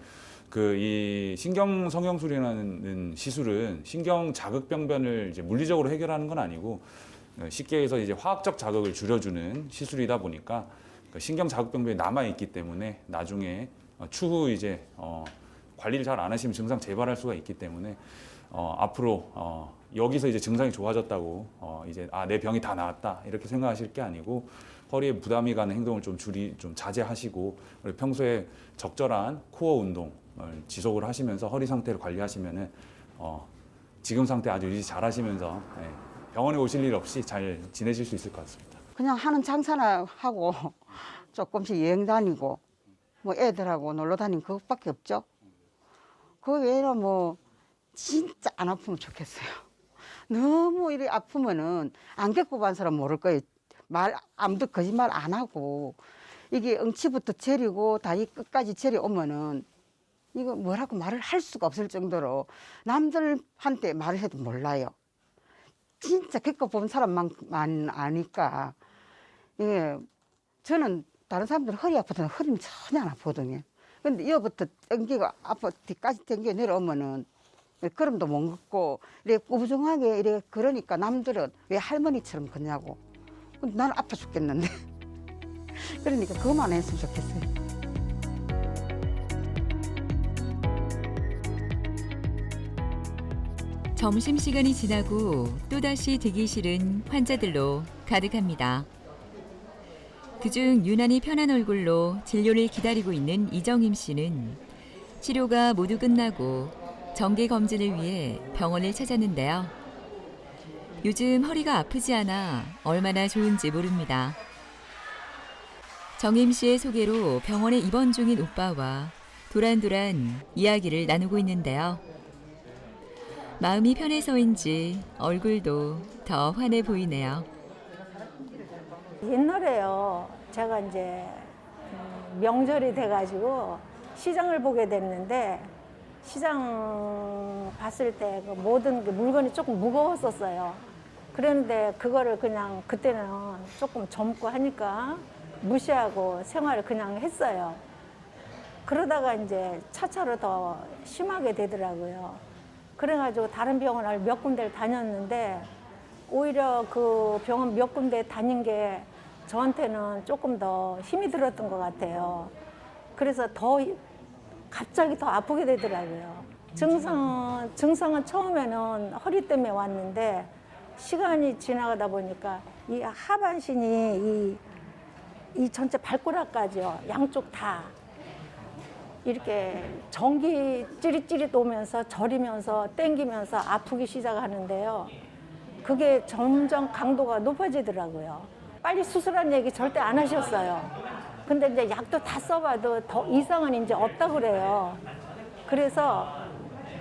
이 신경 성형술이라는 시술은 신경 자극 병변을 이제 물리적으로 해결하는 건 아니고 쉽게 해서 이제 화학적 자극을 줄여주는 시술이다 보니까 신경 자극 병변이 남아 있기 때문에 나중에 추후 이제 관리를 잘 안 하시면 증상 재발할 수가 있기 때문에 앞으로 여기서 이제 증상이 좋아졌다고 이제 내 병이 다 나았다 이렇게 생각하실 게 아니고 허리에 부담이 가는 행동을 좀 자제하시고 그리고 평소에 적절한 코어 운동을 지속을 하시면서 허리 상태를 관리하시면은 지금 상태 아주 유지 잘 하시면서 병원에 오실 일 없이 잘 지내실 수 있을 것 같습니다. 그냥 하는 장사나 하고 조금씩 여행 다니고 뭐 애들하고 놀러 다니는 그것밖에 없죠. 그 외에는 뭐 진짜 안 아프면 좋겠어요. 너무 이렇게 아프면은 안 겪어본 사람 모를 거예요. 아무도 거짓말 안 하고 이게 응치부터 저리고 다리 끝까지 저리 오면은 이거 뭐라고 말을 할 수가 없을 정도로 남들한테 말을 해도 몰라요. 진짜 겪어본 사람만 아니까 이게 저는 다른 사람들 허리 아프더니 허리는 전혀 안 아프거든요. 근데 이거부터 당기고 앞으로 뒤까지 당겨 내려오면은 걸음도 못 걷고 이렇게 꾸부정하게 이렇게 그러니까 남들은 왜 할머니처럼 걷냐고. 근데 나는 아파 죽겠는데. 그러니까 그것만 했으면 좋겠어요. 점심시간이 지나고 또다시 듣기 싫은 환자들로 가득합니다. 그중 유난히 편한 얼굴로 진료를 기다리고 있는 이정임 씨는 치료가 모두 끝나고 정기 검진을 위해 병원을 찾았는데요. 요즘 허리가 아프지 않아 얼마나 좋은지 모릅니다. 정임 씨의 소개로 병원에 입원 중인 오빠와 도란도란 이야기를 나누고 있는데요. 마음이 편해서인지 얼굴도 더 환해 보이네요. 옛날에요. 제가 이제 명절이 돼가지고 시장을 보게 됐는데 시장 봤을 때 그 모든 그 물건이 조금 무거웠었어요. 그런데 그거를 그냥 그때는 조금 젊고 하니까 무시하고 생활을 그냥 했어요. 그러다가 이제 차차로 더 심하게 되더라고요. 그래가지고 다른 병원을 몇 군데를 다녔는데 오히려 그 병원 몇 군데 다닌 게 저한테는 조금 더 힘이 들었던 것 같아요. 그래서 더 갑자기 더 아프게 되더라고요. 증상은 처음에는 허리 때문에 왔는데 시간이 지나가다 보니까 이 하반신이 이 전체 발가락까지요. 양쪽 다 이렇게 전기 찌릿찌릿 오면서 저리면서 땡기면서 아프기 시작하는데요. 그게 점점 강도가 높아지더라고요. 빨리 수술한 얘기 절대 안 하셨어요. 근데 이제 약도 다 써봐도 더 이상은 이제 없다 그래요. 그래서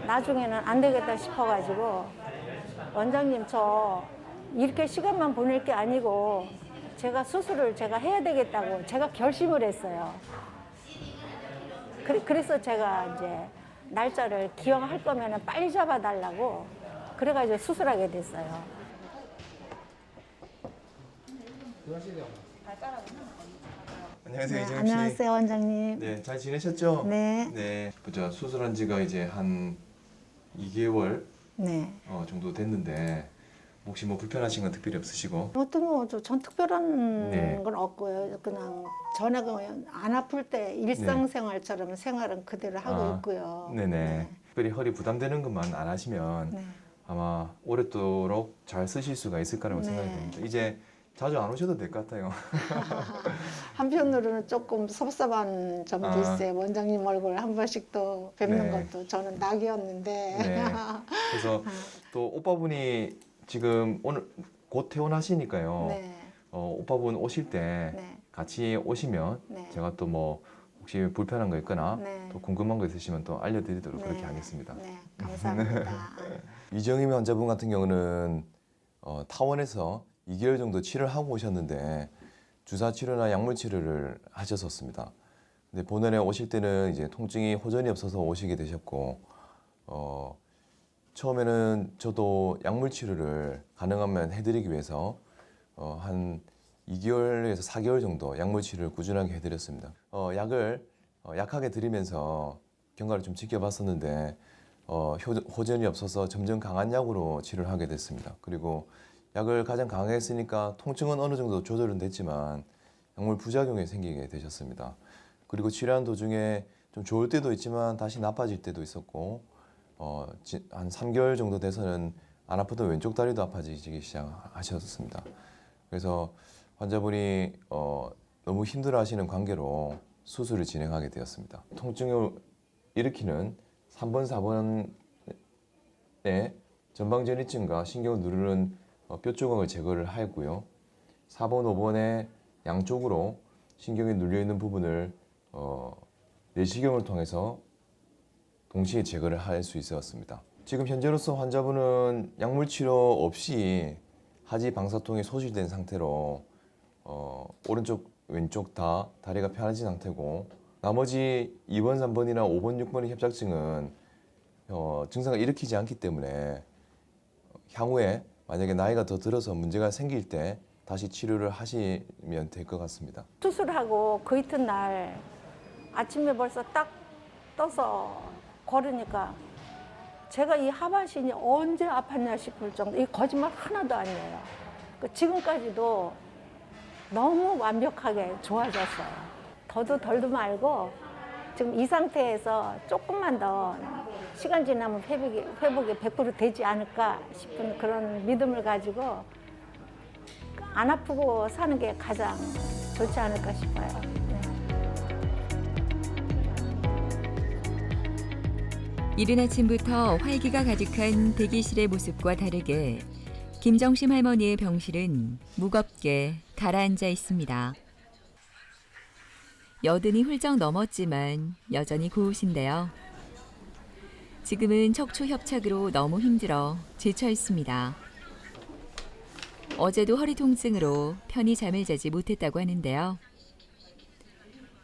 나중에는 안 되겠다 싶어가지고 원장님 저 이렇게 시간만 보낼 게 아니고 제가 수술을 제가 해야 되겠다고 제가 결심을 했어요. 그래서 제가 이제 날짜를 기억할 거면 빨리 잡아달라고 그래가지고 수술하게 됐어요. 안녕하세요, 이정임 씨. 안녕하세요, 원장님. 네, 잘 지내셨죠? 네. 네, 보자 수술한 지가 이제 한 2개월 네. 정도 됐는데 혹시 뭐 불편하신 건 특별히 없으시고? 어떤 전 특별한 네. 건 없고요. 그냥 전에 안 아플 때 일상생활처럼 생활은 그대로 하고 있고요. 네네. 특별히 허리 부담되는 것만 안 하시면 네. 아마 오랫도록 잘 쓰실 수가 있을 거라고 네. 생각이 됩니다. 이제 자주 안 오셔도 될 것 같아요. 한편으로는 조금 섭섭한 점도 아. 있어요. 원장님 얼굴 한 번씩 또 뵙는 네. 것도 저는 낙이었는데. 네. 그래서 또 오빠분이 지금 오늘 곧 퇴원하시니까요. 네. 오빠분 오실 때 네. 같이 오시면 네. 제가 또 뭐 혹시 불편한 거 있거나 네. 또 궁금한 거 있으시면 또 알려드리도록 네. 그렇게 하겠습니다. 네, 감사합니다. 이정임 환자분 같은 경우는 타원에서 2개월 정도 치료를 하고 오셨는데 주사 치료나 약물 치료를 하셨었습니다. 근데 본원에 오실 때는 이제 통증이 호전이 없어서 오시게 되셨고 처음에는 저도 약물 치료를 가능하면 해드리기 위해서 한 2개월에서 4개월 정도 약물 치료를 꾸준하게 해드렸습니다. 약을 약하게 드리면서 경과를 좀 지켜봤었는데 호전이 없어서 점점 강한 약으로 치료를 하게 됐습니다. 그리고 약을 가장 강하게 쓰니까 통증은 어느 정도 조절은 됐지만 약물 부작용이 생기게 되셨습니다. 그리고 치료한 도중에 좀 좋을 때도 있지만 다시 나빠질 때도 있었고 한 3개월 정도 돼서는 안 아프던 왼쪽 다리도 아파지기 시작하셨습니다. 그래서 환자분이 너무 힘들어하시는 관계로 수술을 진행하게 되었습니다. 통증을 일으키는 3번, 4번의 전방전이증과 신경을 누르는 뼈 조각을 제거를 하였고요. 4번, 5번의 양쪽으로 신경이 눌려 있는 부분을 내시경을 통해서 동시에 제거를 할 수 있었습니다. 지금 현재로서 환자분은 약물 치료 없이 하지 방사통이 소실된 상태로 오른쪽, 왼쪽 다 다리가 편해진 상태고 나머지 2번, 3번이나 5번, 6번의 협착증은 증상을 일으키지 않기 때문에 향후에 만약에 나이가 더 들어서 문제가 생길 때 다시 치료를 하시면 될 것 같습니다. 수술하고 그 이튿날 아침에 벌써 딱 떠서 걸으니까 제가 이 하반신이 언제 아팠냐 싶을 정도, 이 거짓말 하나도 아니에요. 지금까지도 너무 완벽하게 좋아졌어요. 더도 덜도 말고 지금 이 상태에서 조금만 더 시간 지나면 회복이 100% 되지 않을까 싶은 그런 믿음을 가지고 안 아프고 사는 게 가장 좋지 않을까 싶어요. 네. 이른 아침부터 활기가 가득한 대기실의 모습과 다르게 김정심 할머니의 병실은 무겁게 가라앉아 있습니다. 여든이 훌쩍 넘었지만 여전히 고우신데요. 지금은 척추 협착으로 너무 힘들어 지쳐 있습니다. 어제도 허리 통증으로 편히 잠을 자지 못했다고 하는데요.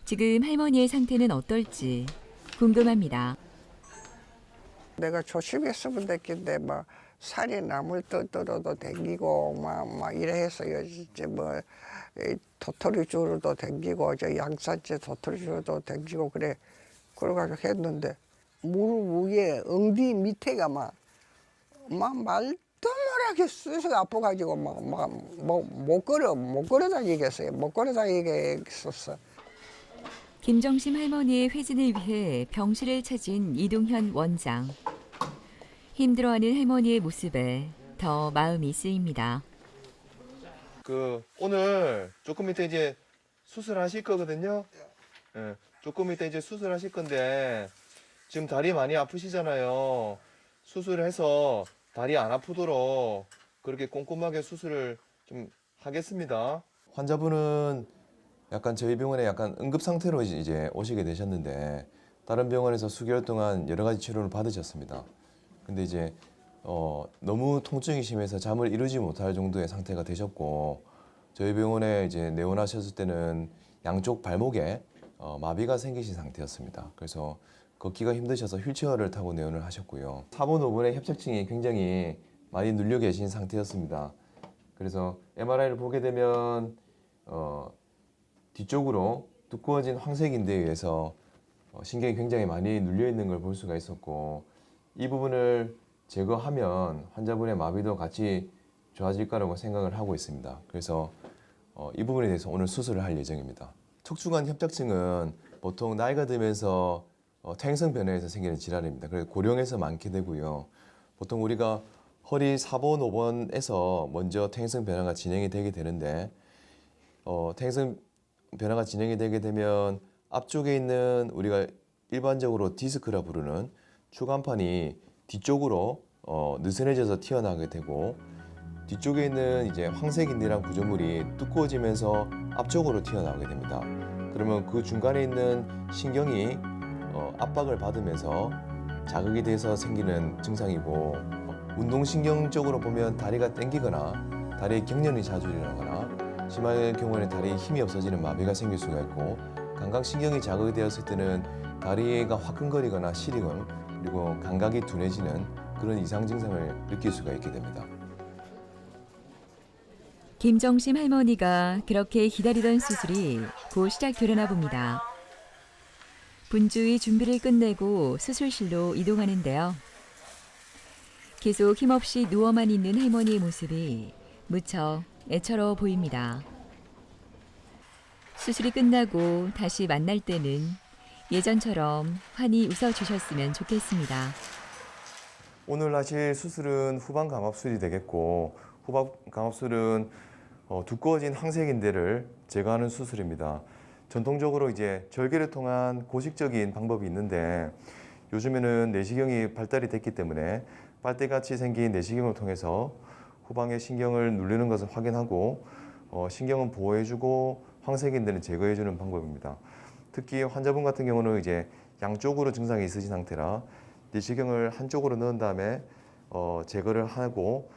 지금 할머니의 상태는 어떨지 궁금합니다. 내가 조심했으면 됐겠는데 뭐 살이 나물 떠들어도 댕기고 막 이래 해서요. 이제 뭐 도토리 주로도 댕기고 저 양산째 도토리 주로도 댕기고 그래가지고 했는데 무릎 위에 엉덩이 밑에가 막 말도 못하게 쑤셔 아파가지고 못 걸어 다니겠어요. 못 걸어 다니겠었어. 김정심 할머니의 회진을 위해 병실을 찾은 이동현 원장. 힘들어하는 할머니의 모습에 더 마음이 쓰입니다. 오늘 조금 이따 이제 수술하실 거거든요. 예, 조금 이따 이제 수술하실 건데 지금 다리 많이 아프시잖아요. 수술해서 다리 안 아프도록 그렇게 꼼꼼하게 수술을 좀 하겠습니다. 환자분은 약간 저희 병원에 약간 응급 상태로 이제 오시게 되셨는데 다른 병원에서 수개월 동안 여러 가지 치료를 받으셨습니다. 근데 이제 너무 통증이 심해서 잠을 이루지 못할 정도의 상태가 되셨고 저희 병원에 이제 내원하셨을 때는 양쪽 발목에 마비가 생기신 상태였습니다. 그래서 걷기가 힘드셔서 휠체어를 타고 내원을 하셨고요. 4번, 5번의 협착증이 굉장히 많이 눌려 계신 상태였습니다. 그래서 MRI를 보게 되면 뒤쪽으로 두꺼워진 황색인대에 의해서 신경이 굉장히 많이 눌려 있는 걸 볼 수가 있었고 이 부분을 제거하면 환자분의 마비도 같이 좋아질 거라고 생각을 하고 있습니다. 그래서 이 부분에 대해서 오늘 수술을 할 예정입니다. 척추관 협착증은 보통 나이가 들면서 퇴행성 변화에서 생기는 질환입니다. 그래서 고령에서 많게 되고요. 보통 우리가 허리 4번, 5번에서 먼저 퇴행성 변화가 진행이 되게 되는데 퇴행성 변화가 진행이 되게 되면 앞쪽에 있는 우리가 일반적으로 디스크라 부르는 추간판이 뒤쪽으로 느슨해져서 튀어나오게 되고 뒤쪽에 있는 이제 황색인대랑 구조물이 두꺼워지면서 앞쪽으로 튀어나오게 됩니다. 그러면 그 중간에 있는 신경이 압박을 받으면서 자극이 돼서 생기는 증상이고 운동신경적으로 보면 다리가 땡기거나 다리에 경련이 자주 일어나거나 심한 경우에는 다리에 힘이 없어지는 마비가 생길 수가 있고 감각신경이 자극이 되었을 때는 다리가 화끈거리거나 시리움 그리고 감각이 둔해지는 그런 이상 증상을 느낄 수가 있게 됩니다. 김정심 할머니가 그렇게 기다리던 수술이 곧 시작되려나 봅니다. 분주히 준비를 끝내고 수술실로 이동하는데요. 계속 힘없이 누워만 있는 할머니의 모습이 무척 애처로워 보입니다. 수술이 끝나고 다시 만날 때는 예전처럼 환히 웃어주셨으면 좋겠습니다. 오늘 하실 수술은 후방 감압술이 되겠고 후방 감압술은 두꺼워진 황색인대를 제거하는 수술입니다. 전통적으로 이제 절개를 통한 고식적인 방법이 있는데 요즘에는 내시경이 발달이 됐기 때문에 빨대같이 생긴 내시경을 통해서 후방의 신경을 누르는 것을 확인하고 신경은 보호해주고 황색인대는 제거해주는 방법입니다. 특히 환자분 같은 경우는 이제 양쪽으로 증상이 있으신 상태라 내시경을 한쪽으로 넣은 다음에 제거를 하고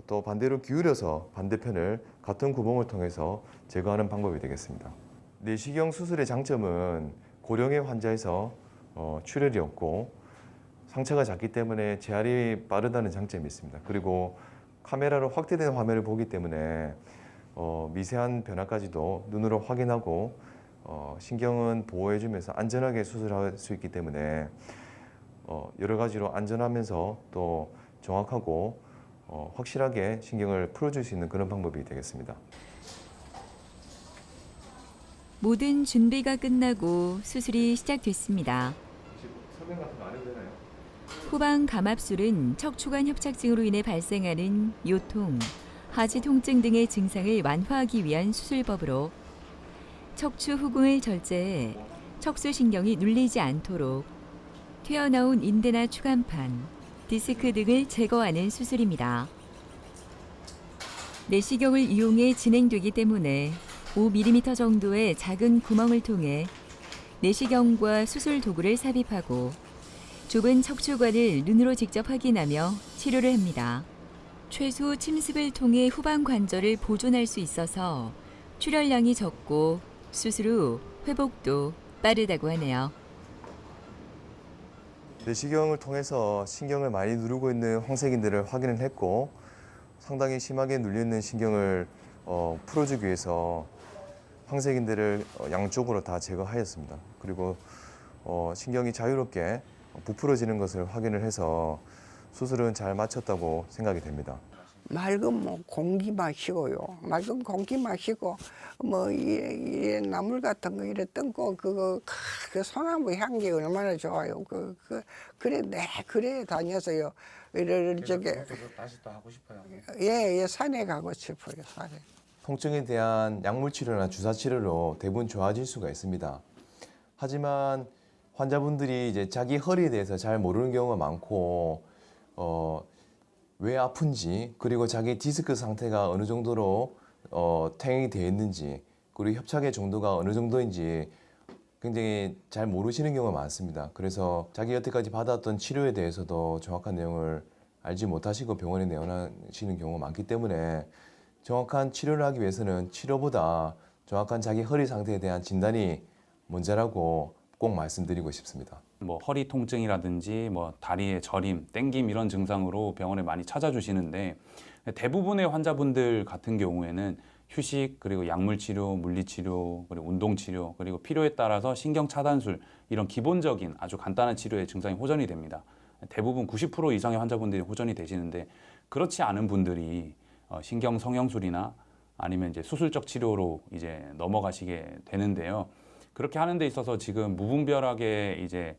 또 반대로 기울여서 반대편을 같은 구멍을 통해서 제거하는 방법이 되겠습니다. 내시경 수술의 장점은 고령의 환자에서 출혈이 없고 상처가 작기 때문에 재활이 빠르다는 장점이 있습니다. 그리고 카메라로 확대된 화면을 보기 때문에 미세한 변화까지도 눈으로 확인하고 신경은 보호해주면서 안전하게 수술할 수 있기 때문에 여러 가지로 안전하면서 또 정확하고 확실하게 신경을 풀어줄 수 있는 그런 방법이 되겠습니다. 모든 준비가 끝나고 수술이 시작됐습니다. 설명 같은 거 안 해도 되나요? 후방 감압술은 척추관 협착증으로 인해 발생하는 요통, 하지 통증 등의 증상을 완화하기 위한 수술법으로 척추 후궁을 절제해 척수신경이 눌리지 않도록 튀어나온 인대나 추간판, 디스크 등을 제거하는 수술입니다. 내시경을 이용해 진행되기 때문에 5mm 정도의 작은 구멍을 통해 내시경과 수술 도구를 삽입하고 좁은 척추관을 눈으로 직접 확인하며 치료를 합니다. 최소 침습을 통해 후방 관절을 보존할 수 있어서 출혈량이 적고 수술 후 회복도 빠르다고 하네요. 내시경을 통해서 신경을 많이 누르고 있는 황색인대를 확인을 했고 상당히 심하게 눌려있는 신경을 풀어주기 위해서 황색인대를 양쪽으로 다 제거하였습니다. 그리고 신경이 자유롭게 부풀어지는 것을 확인을 해서 수술은 잘 마쳤다고 생각이 됩니다. 맑은 뭐 공기 마시고요. 맑은 공기 마시고 뭐 이 나물 같은 거 이래 뜬고 그 소나무 향기 얼마나 좋아요. 그래 그래 다녀서요. 이래 저게 다시 또 하고 싶어요. 예, 산에 가고 싶어요. 산에. 통증에 대한 약물 치료나 주사 치료로 대부분 좋아질 수가 있습니다. 하지만 환자분들이 이제 자기 허리에 대해서 잘 모르는 경우가 많고 왜 아픈지 그리고 자기 디스크 상태가 어느 정도로 퇴행이 되어 있는지 그리고 협착의 정도가 어느 정도인지 굉장히 잘 모르시는 경우가 많습니다. 그래서 자기 여태까지 받았던 치료에 대해서도 정확한 내용을 알지 못하시고 병원에 내원하시는 경우가 많기 때문에 정확한 치료를 하기 위해서는 치료보다 정확한 자기 허리 상태에 대한 진단이 먼저라고 꼭 말씀드리고 싶습니다. 뭐 허리 통증이라든지 뭐 다리의 저림, 땡김 이런 증상으로 병원에 많이 찾아주시는데 대부분의 환자분들 같은 경우에는 휴식 그리고 약물 치료, 물리 치료 그리고 운동 치료 그리고 필요에 따라서 신경 차단술 이런 기본적인 아주 간단한 치료에 증상이 호전이 됩니다. 대부분 90% 이상의 환자분들이 호전이 되시는데 그렇지 않은 분들이 신경 성형술이나 아니면 이제 수술적 치료로 이제 넘어가시게 되는데요. 그렇게 하는 데 있어서 지금 무분별하게 이제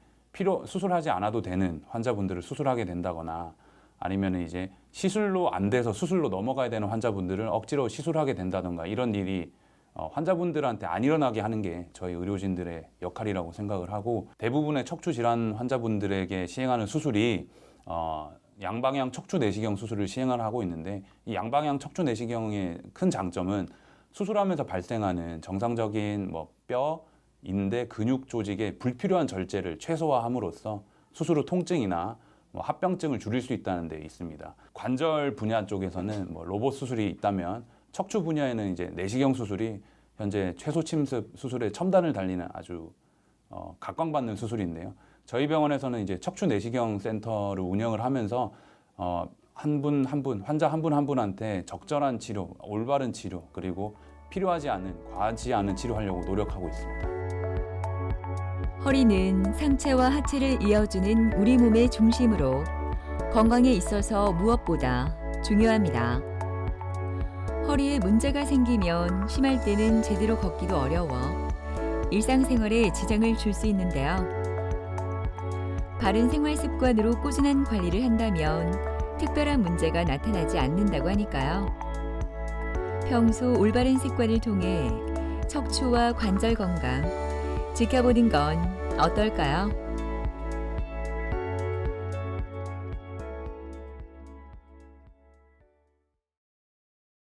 수술하지 않아도 되는 환자분들을 수술하게 된다거나 아니면 이제 시술로 안 돼서 수술로 넘어가야 되는 환자분들을 억지로 시술하게 된다던가 이런 일이 환자분들한테 안 일어나게 하는 게 저희 의료진들의 역할이라고 생각을 하고 대부분의 척추 질환 환자분들에게 시행하는 수술이 양방향 척추 내시경 수술을 시행을 하고 있는데 이 양방향 척추 내시경의 큰 장점은 수술하면서 발생하는 정상적인 뭐 뼈, 인대, 근육 조직의 불필요한 절제를 최소화함으로써 수술 후 통증이나 뭐 합병증을 줄일 수 있다는 데 있습니다. 관절 분야 쪽에서는 뭐 로봇 수술이 있다면 척추 분야에는 이제 내시경 수술이 현재 최소 침습 수술에 첨단을 달리는 아주 각광받는 수술인데요. 저희 병원에서는 이제 척추 내시경 센터를 운영을 하면서 한 분 한 분, 환자 한 분 한 분한테 적절한 치료, 올바른 치료 그리고 필요하지 않은, 과하지 않은 치료하려고 노력하고 있습니다. 허리는 상체와 하체를 이어주는 우리 몸의 중심으로 건강에 있어서 무엇보다 중요합니다. 허리에 문제가 생기면 심할 때는 제대로 걷기도 어려워 일상생활에 지장을 줄 수 있는데요. 바른 생활 습관으로 꾸준한 관리를 한다면 특별한 문제가 나타나지 않는다고 하니까요. 평소 올바른 습관을 통해 척추와 관절 건강 지켜보는 건 어떨까요?